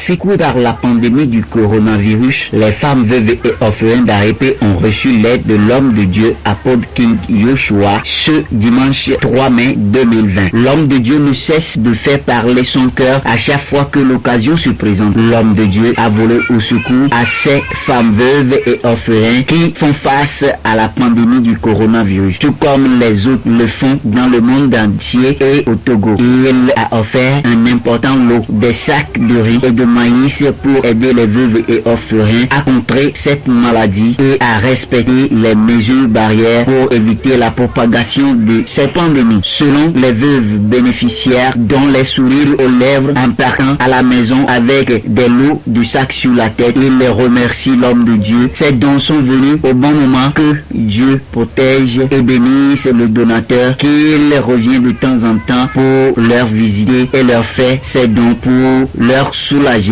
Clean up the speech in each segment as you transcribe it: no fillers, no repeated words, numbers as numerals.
Secouées par la pandémie du coronavirus, les femmes veuves et orphelins d'Arépé ont reçu l'aide de l'homme de Dieu apôtre King Yoshua ce dimanche 3 mai 2020. L'homme de Dieu ne cesse de faire parler son cœur à chaque fois que l'occasion se présente. L'homme de Dieu a volé au secours à ces femmes veuves et orphelins qui font face à la pandémie du coronavirus, tout comme les autres le font dans le monde entier et au Togo. Il a offert un important lot de sacs de riz et de maïs pour aider les veuves et orphelins à contrer cette maladie et à respecter les mesures barrières pour éviter la propagation de cette pandémie. Selon les veuves bénéficiaires dont les sourires aux lèvres en partant à la maison avec des lots de sacs sur la tête, ils les remercient l'homme de Dieu. Ces dons sont venus au bon moment. Que Dieu protège et bénisse le donateur, qu'il revient de temps en temps pour leur visiter et leur faire ces dons pour leur soulager.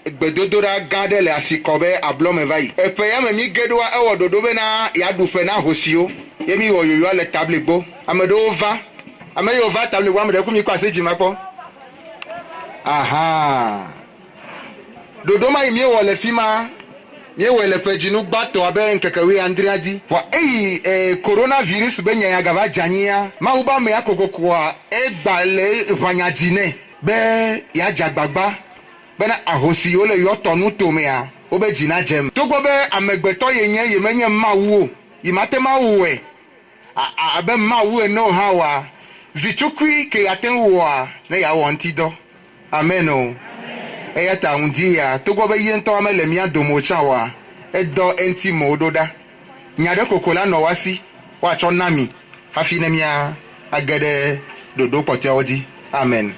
Gbedodora gade le asikobe ablome vai epe ya memi gedoa ewo dodobe na ya dufe na hosio yemi wo yoyo le table gbo amedo va ameyo va table gbo amede kumi kwase jima po aha dodoma imi wo le fima mi wo le pejinu gbato abe nkekewe andriadi wa coronavirus be nya gaba jania ma uba me akokokwa egbale vanyadine be ya jagbagba bena ahosi ole yo tonu tomea obe jina jem togbo be amegbeto yenye yemenye mawo imate mawo abe mawo no hawa vichukui ke atenwa na ya wontido amen o eyata undia togbo be yento amele mi adomo chawa edo enti mododa nyade kokola no wasi wa chonami hafi na mia agade dodo pote odi amen.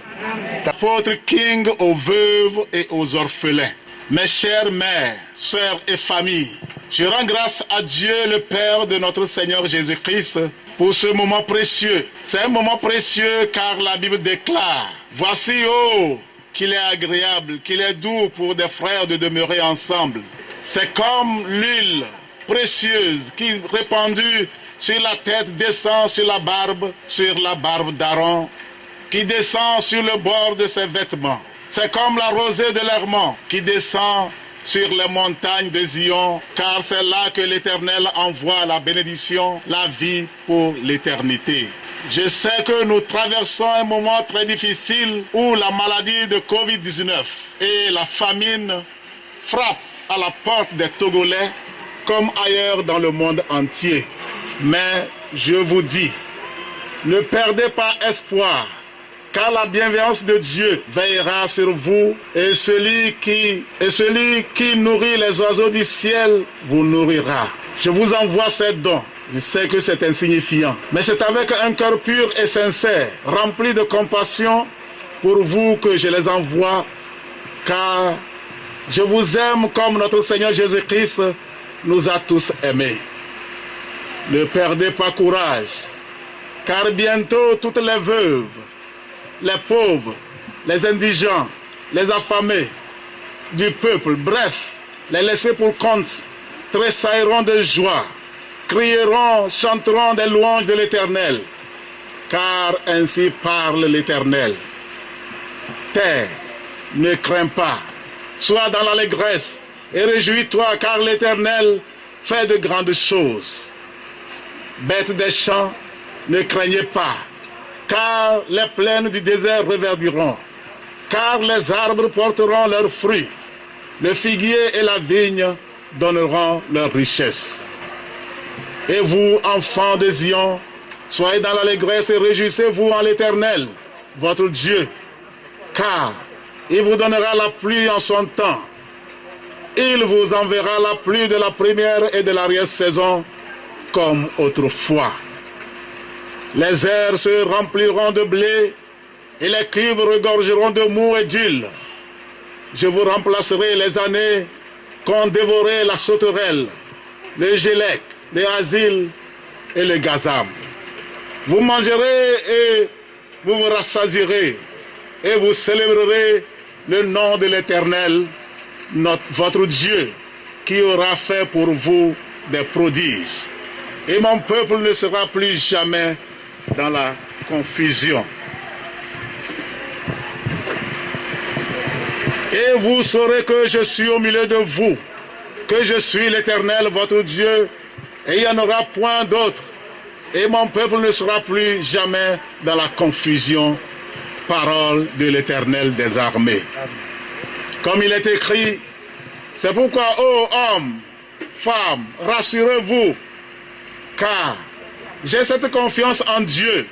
Apôtre King aux veuves et aux orphelins, mes chères mères, sœurs et familles, je rends grâce à Dieu le Père de notre Seigneur Jésus-Christ pour ce moment précieux. C'est un moment précieux car la Bible déclare: voici, oh, qu'il est agréable, qu'il est doux pour des frères de demeurer ensemble. C'est comme l'huile précieuse qui, répandue sur la tête, descend sur la barbe d'Aaron, qui descend sur le bord de ses vêtements. C'est comme la rosée de l'Hermon qui descend sur les montagnes de Zion, car c'est là que l'Éternel envoie la bénédiction, la vie pour l'éternité. Je sais que nous traversons un moment très difficile où la maladie de Covid-19 et la famine frappent à la porte des Togolais comme ailleurs dans le monde entier. Mais je vous dis, ne perdez pas espoir, car la bienveillance de Dieu veillera sur vous et celui qui nourrit les oiseaux du ciel vous nourrira. Je vous envoie ces dons. Je sais que c'est insignifiant, mais c'est avec un cœur pur et sincère, rempli de compassion pour vous que je les envoie, car je vous aime comme notre Seigneur Jésus-Christ nous a tous aimés. Ne perdez pas courage, car bientôt toutes les veuves, les pauvres, les indigents, les affamés du peuple, bref, les laissés pour compte, tressailleront de joie, crieront, chanteront des louanges de l'Éternel, car ainsi parle l'Éternel. Terre, ne crains pas, sois dans l'allégresse et réjouis-toi, car l'Éternel fait de grandes choses. Bêtes des champs, ne craignez pas, car les plaines du désert reverdiront, car les arbres porteront leurs fruits, le figuier et la vigne donneront leur richesse. Et vous, enfants de Zion, soyez dans l'allégresse et réjouissez-vous en l'Éternel, votre Dieu, car il vous donnera la pluie en son temps. Il vous enverra la pluie de la première et de l'arrière-saison comme autrefois. Les airs se rempliront de blé et les cuves regorgeront de mou et d'huile. Je vous remplacerai les années qu'ont dévoré la sauterelle, le gélec, le asile et le gazam. Vous mangerez et vous vous rassasierez et vous célébrerez le nom de l'Éternel, votre Dieu, qui aura fait pour vous des prodiges. Et mon peuple ne sera plus jamais dans la confusion. Et vous saurez que je suis au milieu de vous, que je suis l'Éternel, votre Dieu, et il n'y en aura point d'autre. Et mon peuple ne sera plus jamais dans la confusion. Parole de l'Éternel des armées. Comme il est écrit, c'est pourquoi, ô hommes, femmes, rassurez-vous, car j'ai cette confiance en Dieu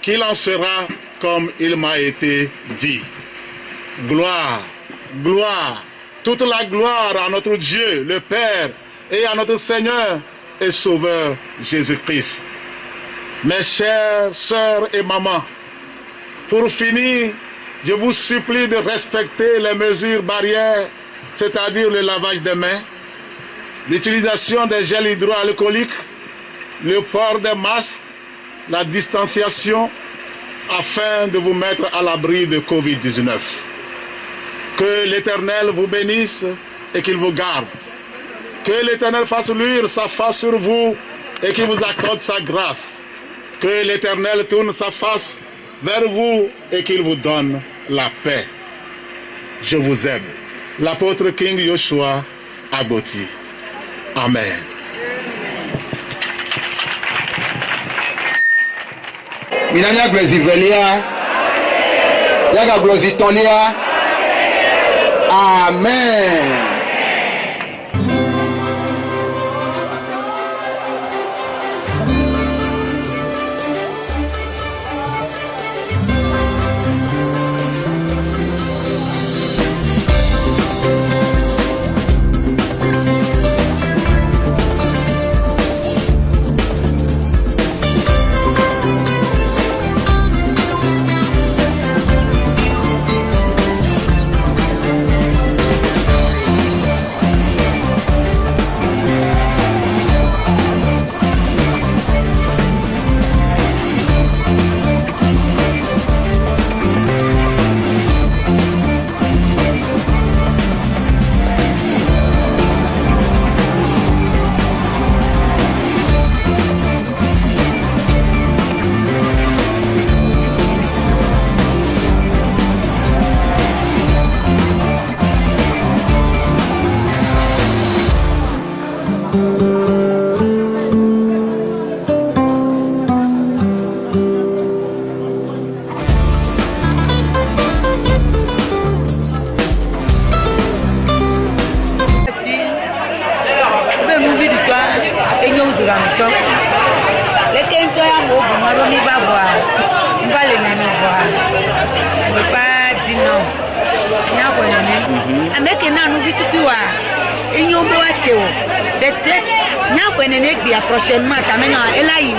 qu'il en sera comme il m'a été dit. Gloire, gloire, toute la gloire à notre Dieu, le Père, et à notre Seigneur et Sauveur Jésus-Christ. Mes chères sœurs et mamans, pour finir, je vous supplie de respecter les mesures barrières, c'est-à-dire le lavage des mains, l'utilisation des gels hydroalcooliques, le port des masques, la distanciation, afin de vous mettre à l'abri de Covid-19. Que l'Éternel vous bénisse et qu'il vous garde. Que l'Éternel fasse luire sa face sur vous et qu'il vous accorde sa grâce. Que l'Éternel tourne sa face vers vous et qu'il vous donne la paix. Je vous aime. L'apôtre King Yoshua Agboti. Amen. Minamia Glezivelia, Yaga Glozitolia. Amen. Prochainement, elle a eu une